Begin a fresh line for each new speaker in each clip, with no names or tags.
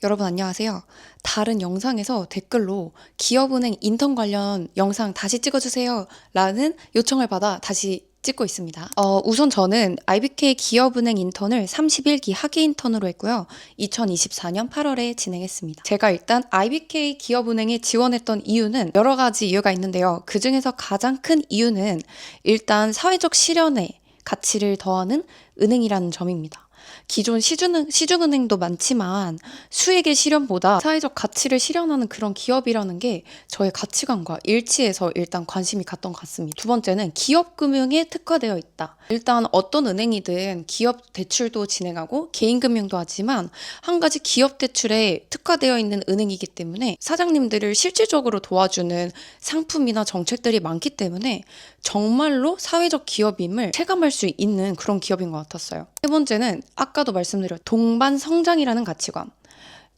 여러분 안녕하세요. 다른 영상에서 댓글로 기업은행 인턴 관련 영상 다시 찍어주세요 라는 요청을 받아 다시 찍고 있습니다. 우선 저는 IBK 기업은행 인턴을 31기 학예 인턴으로 했고요. 2024년 8월에 진행했습니다. 제가 일단 IBK 기업은행에 지원했던 이유는 여러 가지 이유가 있는데요. 그 중에서 가장 큰 이유는 일단 사회적 실현에 가치를 더하는 은행이라는 점입니다. 기존 시중은행도 많지만 수익의 실현보다 사회적 가치를 실현하는 그런 기업이라는 게 저의 가치관과 일치해서 일단 관심이 갔던 것 같습니다. 두 번째는 기업금융에 특화되어 있다. 일단 어떤 은행이든 기업 대출도 진행하고 개인금융도 하지만 한 가지 기업 대출에 특화되어 있는 은행이기 때문에 사장님들을 실질적으로 도와주는 상품이나 정책들이 많기 때문에 정말로 사회적 기업임을 체감할 수 있는 그런 기업인 것 같았어요. 세 번째는 아까도 말씀드렸던 동반 성장이라는 가치관.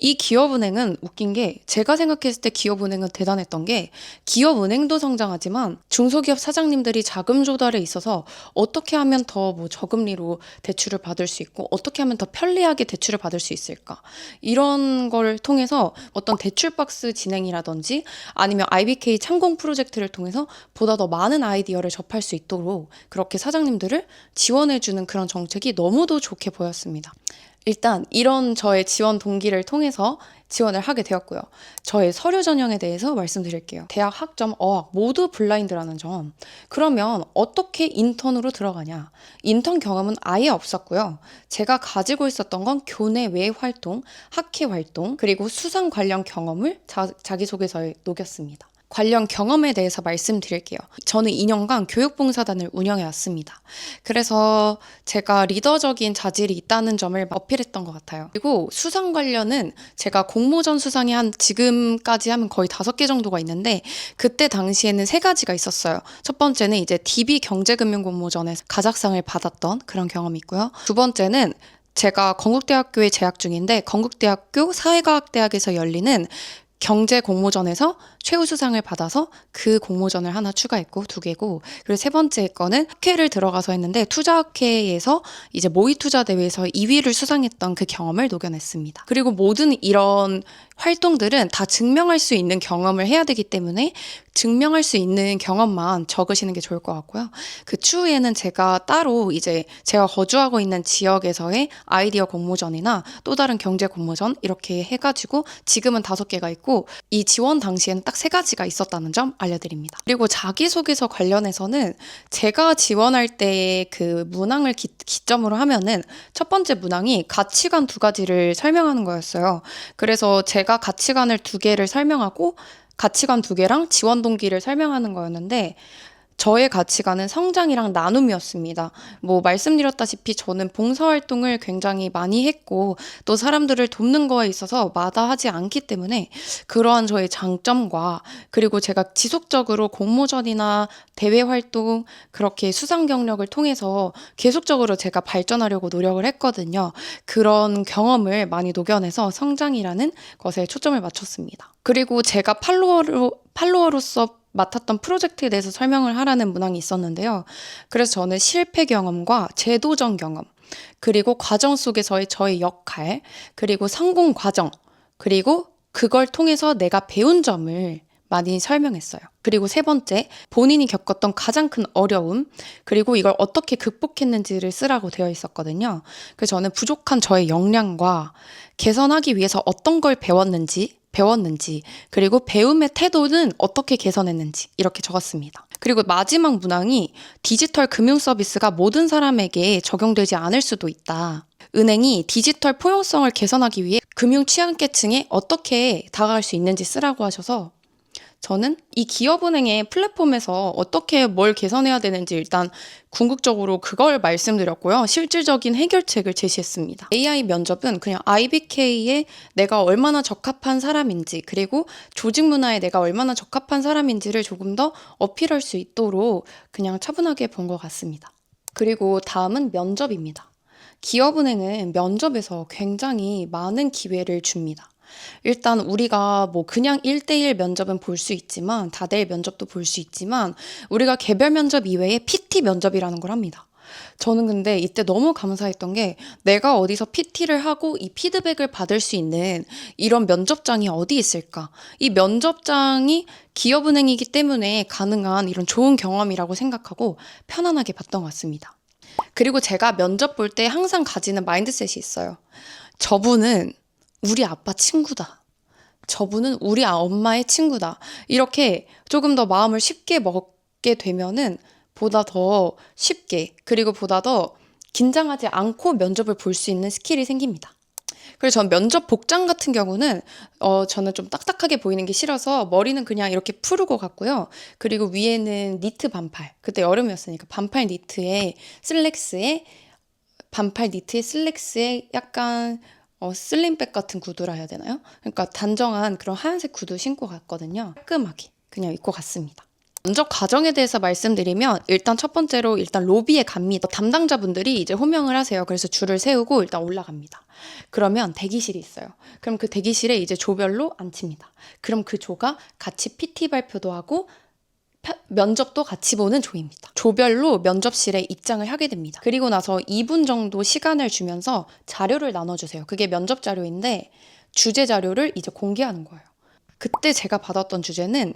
이 기업은행은 웃긴 게 제가 생각했을 때 기업은행은 대단했던 게 기업은행도 성장하지만 중소기업 사장님들이 자금 조달에 있어서 어떻게 하면 더 저금리로 대출을 받을 수 있고 어떻게 하면 더 편리하게 대출을 받을 수 있을까 이런 걸 통해서 어떤 대출 박스 진행이라든지 아니면 IBK 참공 프로젝트를 통해서 보다 더 많은 아이디어를 접할 수 있도록 그렇게 사장님들을 지원해주는 그런 정책이 너무도 좋게 보였습니다. 일단 이런 저의 지원 동기를 통해서 지원을 하게 되었고요. 저의 서류 전형에 대해서 말씀드릴게요. 대학, 학점, 어학 모두 블라인드라는 점. 그러면 어떻게 인턴으로 들어가냐? 인턴 경험은 아예 없었고요. 제가 가지고 있었던 건 교내 외 활동, 학회 활동, 그리고 수상 관련 경험을 자기소개서에 녹였습니다. 관련 경험에 대해서 말씀드릴게요. 저는 2년간 교육봉사단을 운영해 왔습니다. 그래서 제가 리더적인 자질이 있다는 점을 어필했던 것 같아요. 그리고 수상 관련은 제가 공모전 수상이 지금까지 하면 거의 5개 정도가 있는데 그때 당시에는 3가지가 있었어요. 첫 번째는 이제 DB 경제금융공모전에서 가작상을 받았던 그런 경험이 있고요. 두 번째는 제가 건국대학교에 재학 중인데 건국대학교 사회과학대학에서 열리는 경제 공모전에서 최우수상을 받아서 그 공모전을 하나 추가했고 2개고 그리고 세 번째 거는 학회를 들어가서 했는데 투자학회에서 이제 모의 투자 대회에서 2위를 수상했던 그 경험을 녹여냈습니다. 그리고 모든 이런 활동들은 다 증명할 수 있는 경험을 해야 되기 때문에 증명할 수 있는 경험만 적으시는 게 좋을 것 같고요. 그 추후에는 제가 따로 이제 제가 거주하고 있는 지역에서의 아이디어 공모전이나 또 다른 경제 공모전 이렇게 해가지고 지금은 5개가 있고 이 지원 당시에는 딱 3가지가 있었다는 점 알려드립니다. 그리고 자기소개서 관련해서는 제가 지원할 때의 그 문항을 기점으로 하면은 첫 번째 문항이 가치관 2가지를 설명하는 거였어요. 그래서 제가 가치관을 2개를 설명하고 가치관 2개랑 지원 동기를 설명하는 거였는데 저의 가치관은 성장이랑 나눔이었습니다. 말씀드렸다시피 저는 봉사활동을 굉장히 많이 했고 또 사람들을 돕는 거에 있어서 마다하지 않기 때문에 그러한 저의 장점과 그리고 제가 지속적으로 공모전이나 대외 활동 그렇게 수상 경력을 통해서 계속적으로 제가 발전하려고 노력을 했거든요. 그런 경험을 많이 녹여내서 성장이라는 것에 초점을 맞췄습니다. 그리고 제가 팔로워로서 맡았던 프로젝트에 대해서 설명을 하라는 문항이 있었는데요. 그래서 저는 실패 경험과 재도전 경험, 그리고 과정 속에서의 저의 역할, 그리고 성공 과정, 그리고 그걸 통해서 내가 배운 점을 많이 설명했어요. 그리고 세 번째, 본인이 겪었던 가장 큰 어려움, 그리고 이걸 어떻게 극복했는지를 쓰라고 되어 있었거든요. 그래서 저는 부족한 저의 역량과 개선하기 위해서 어떤 걸 배웠는지, 그리고 배움의 태도는 어떻게 개선했는지 이렇게 적었습니다. 그리고 마지막 문항이 디지털 금융 서비스가 모든 사람에게 적용되지 않을 수도 있다. 은행이 디지털 포용성을 개선하기 위해 금융 취약계층에 어떻게 다가갈 수 있는지 쓰라고 하셔서 저는 이 기업은행의 플랫폼에서 어떻게 뭘 개선해야 되는지 일단 궁극적으로 그걸 말씀드렸고요. 실질적인 해결책을 제시했습니다. AI 면접은 그냥 IBK에 내가 얼마나 적합한 사람인지 그리고 조직 문화에 내가 얼마나 적합한 사람인지를 조금 더 어필할 수 있도록 그냥 차분하게 본 것 같습니다. 그리고 다음은 면접입니다. 기업은행은 면접에서 굉장히 많은 기회를 줍니다. 일단 우리가 그냥 1대1 면접은 볼 수 있지만 다대일 면접도 볼 수 있지만 우리가 개별 면접 이외에 PT 면접이라는 걸 합니다. 저는 근데 이때 너무 감사했던 게 내가 어디서 PT를 하고 이 피드백을 받을 수 있는 이런 면접장이 어디 있을까? 이 면접장이 기업은행이기 때문에 가능한 이런 좋은 경험이라고 생각하고 편안하게 봤던 것 같습니다. 그리고 제가 면접 볼 때 항상 가지는 마인드셋이 있어요. 저분은 우리 아빠 친구다. 저분은 우리 엄마의 친구다. 이렇게 조금 더 마음을 쉽게 먹게 되면은 보다 더 쉽게 그리고 보다 더 긴장하지 않고 면접을 볼 수 있는 스킬이 생깁니다. 그래서 전 면접 복장 같은 경우는 저는 좀 딱딱하게 보이는 게 싫어서 머리는 그냥 이렇게 푸르고 갔고요. 그리고 위에는 니트 반팔. 그때 여름이었으니까 반팔 니트에 슬랙스에 반팔 니트에 슬랙스에 약간 슬림백 같은 구두라 해야 되나요? 그러니까 단정한 그런 하얀색 구두 신고 갔거든요. 깔끔하게 그냥 입고 갔습니다. 면접 과정에 대해서 말씀드리면 일단 첫 번째로 일단 로비에 갑니다. 담당자분들이 이제 호명을 하세요. 그래서 줄을 세우고 일단 올라갑니다. 그러면 대기실이 있어요. 그럼 그 대기실에 이제 조별로 앉힙니다. 그럼 그 조가 같이 PT 발표도 하고 면접도 같이 보는 조입니다. 조별로 면접실에 입장을 하게 됩니다. 그리고 나서 2분 정도 시간을 주면서 자료를 나눠주세요. 그게 면접 자료인데 주제 자료를 이제 공개하는 거예요. 그때 제가 받았던 주제는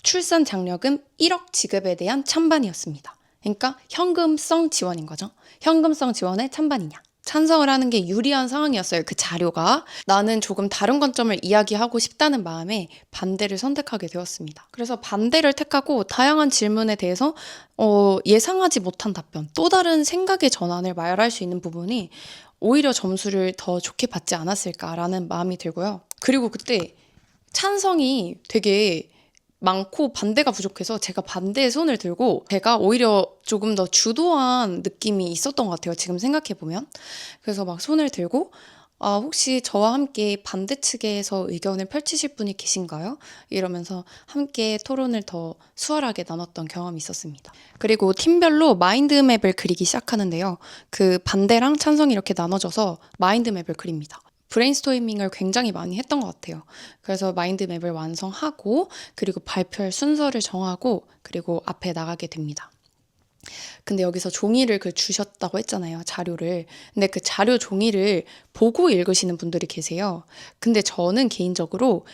출산 장려금 1억 지급에 대한 찬반이었습니다. 그러니까 현금성 지원인 거죠. 현금성 지원에 찬반이냐. 찬성을 하는 게 유리한 상황이었어요. 그 자료가. 나는 조금 다른 관점을 이야기하고 싶다는 마음에 반대를 선택하게 되었습니다. 그래서 반대를 택하고 다양한 질문에 대해서 예상하지 못한 답변, 또 다른 생각의 전환을 말할 수 있는 부분이 오히려 점수를 더 좋게 받지 않았을까라는 마음이 들고요. 그리고 그때 찬성이 되게 많고 반대가 부족해서 제가 반대의 손을 들고 제가 오히려 조금 더 주도한 느낌이 있었던 것 같아요. 지금 생각해보면. 그래서 막 손을 들고 혹시 저와 함께 반대 측에서 의견을 펼치실 분이 계신가요? 이러면서 함께 토론을 더 수월하게 나눴던 경험이 있었습니다. 그리고 팀별로 마인드맵을 그리기 시작하는데요. 그 반대랑 찬성이 이렇게 나눠져서 마인드맵을 그립니다. 브레인스토밍을 굉장히 많이 했던 것 같아요. 그래서 마인드맵을 완성하고 그리고 발표할 순서를 정하고 그리고 앞에 나가게 됩니다. 근데 여기서 종이를 주셨다고 했잖아요. 자료를. 근데 그 자료 종이를 보고 읽으시는 분들이 계세요. 근데 저는 개인적으로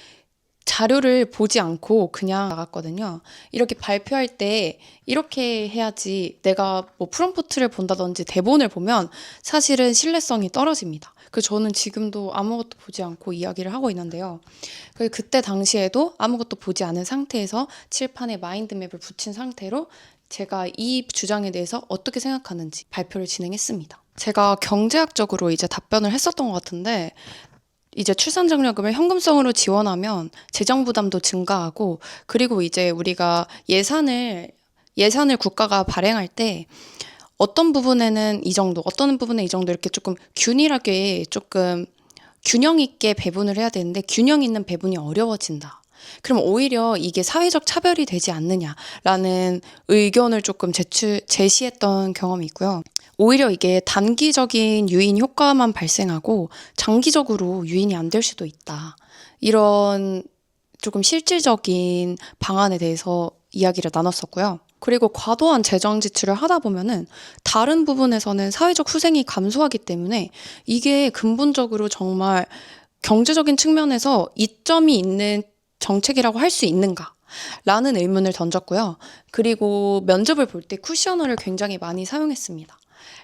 자료를 보지 않고 그냥 나갔거든요. 이렇게 발표할 때 이렇게 해야지 내가 뭐 프롬프트를 본다든지 대본을 보면 사실은 신뢰성이 떨어집니다. 저는 지금도 아무것도 보지 않고 이야기를 하고 있는데요. 그때 당시에도 아무것도 보지 않은 상태에서 칠판에 마인드맵을 붙인 상태로 제가 이 주장에 대해서 어떻게 생각하는지 발표를 진행했습니다. 제가 경제학적으로 이제 답변을 했었던 것 같은데 이제 출산장려금을 현금성으로 지원하면 재정 부담도 증가하고 그리고 이제 우리가 예산을 국가가 발행할 때 어떤 부분에는 이 정도, 어떤 부분에 이 정도 이렇게 조금 균일하게 조금 균형 있게 배분을 해야 되는데 균형 있는 배분이 어려워진다. 그럼 오히려 이게 사회적 차별이 되지 않느냐라는 의견을 조금 제시했던 경험이 있고요. 오히려 이게 단기적인 유인 효과만 발생하고 장기적으로 유인이 안 될 수도 있다. 이런 조금 실질적인 방안에 대해서 이야기를 나눴었고요. 그리고 과도한 재정 지출을 하다 보면은 다른 부분에서는 사회적 후생이 감소하기 때문에 이게 근본적으로 정말 경제적인 측면에서 이점이 있는 정책이라고 할 수 있는가? 라는 의문을 던졌고요. 그리고 면접을 볼 때 쿠셔너를 굉장히 많이 사용했습니다.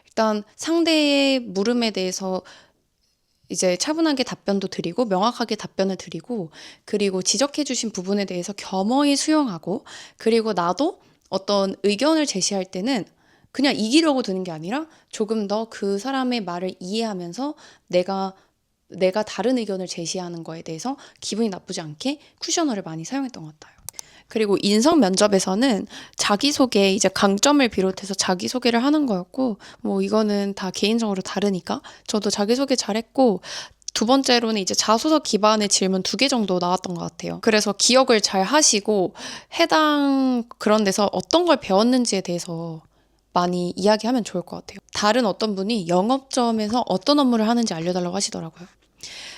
일단 상대의 물음에 대해서 이제 차분하게 답변도 드리고 명확하게 답변을 드리고 그리고 지적해 주신 부분에 대해서 겸허히 수용하고 그리고 나도 어떤 의견을 제시할 때는 그냥 이기려고 드는 게 아니라 조금 더 그 사람의 말을 이해하면서 내가 다른 의견을 제시하는 거에 대해서 기분이 나쁘지 않게 쿠셔너를 많이 사용했던 것 같아요. 그리고 인성 면접에서는 자기소개, 이제 강점을 비롯해서 자기소개를 하는 거였고, 뭐 이거는 다 개인적으로 다르니까 저도 자기소개 잘했고, 두 번째로는 이제 자소서 기반의 질문 2개 정도 나왔던 것 같아요. 그래서 기억을 잘 하시고 해당 그런 데서 어떤 걸 배웠는지에 대해서 많이 이야기하면 좋을 것 같아요. 다른 어떤 분이 영업점에서 어떤 업무를 하는지 알려달라고 하시더라고요.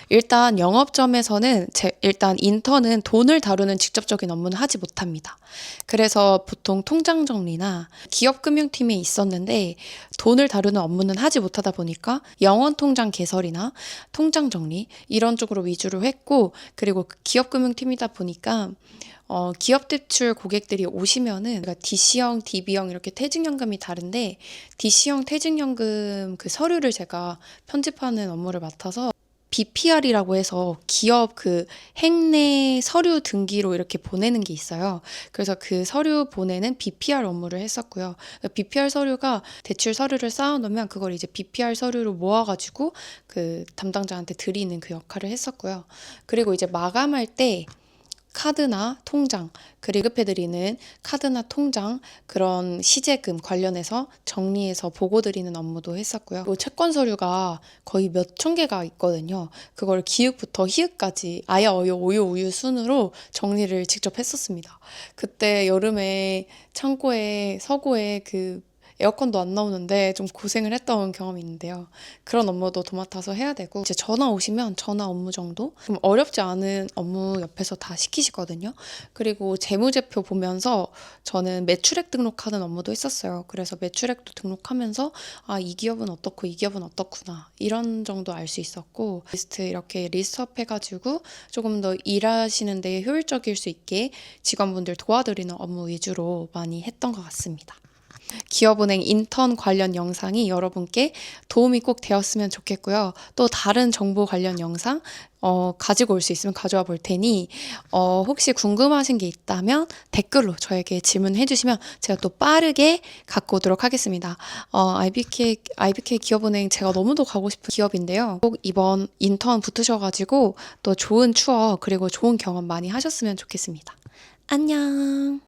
일단 영업점에서는 일단 인턴은 돈을 다루는 직접적인 업무는 하지 못합니다. 그래서 보통 통장 정리나 기업 금융팀에 있었는데 돈을 다루는 업무는 하지 못하다 보니까 영원 통장 개설이나 통장 정리 이런 쪽으로 위주로 했고, 그리고 기업 금융팀이다 보니까 기업 대출 고객들이 오시면은 그러니까 DC형, DB형 이렇게 퇴직연금이 다른데, DC형 퇴직연금 그 서류를 제가 편집하는 업무를 맡아서 BPR이라고 해서 기업 그 행내 서류 등기로 이렇게 보내는 게 있어요. 그래서 그 서류 보내는 BPR 업무를 했었고요. BPR 서류가 대출 서류를 쌓아놓으면 그걸 이제 BPR 서류로 모아가지고 그 담당자한테 드리는 그 역할을 했었고요. 그리고 이제 마감할 때 카드나 통장, 그리고 지급해드리는 카드나 통장, 그런 시제금 관련해서 정리해서 보고 드리는 업무도 했었고요. 또 채권 서류가 거의 몇 천 개가 있거든요. 그걸 기읍부터 희읍까지 아야, 어유, 오유, 우유 순으로 정리를 직접 했었습니다. 그때 여름에 창고에, 서고에 그 에어컨도 안 나오는데 좀 고생을 했던 경험이 있는데요. 그런 업무도 도맡아서 해야 되고, 이제 전화 오시면 전화 업무 정도? 좀 어렵지 않은 업무 옆에서 다 시키시거든요. 그리고 재무제표 보면서 저는 매출액 등록하는 업무도 했었어요. 그래서 매출액도 등록하면서 아, 이 기업은 어떻고 이 기업은 어떻구나 이런 정도 알 수 있었고, 리스트 이렇게 리스트업 해가지고 조금 더 일하시는 데 효율적일 수 있게 직원분들 도와드리는 업무 위주로 많이 했던 것 같습니다. 기업은행 인턴 관련 영상이 여러분께 도움이 꼭 되었으면 좋겠고요. 또 다른 정보 관련 영상 가지고 올 수 있으면 가져와 볼 테니 혹시 궁금하신 게 있다면 댓글로 저에게 질문해 주시면 제가 또 빠르게 갖고 오도록 하겠습니다. IBK 기업은행 제가 너무도 가고 싶은 기업인데요. 꼭 이번 인턴 붙으셔가지고 또 좋은 추억 그리고 좋은 경험 많이 하셨으면 좋겠습니다. 안녕.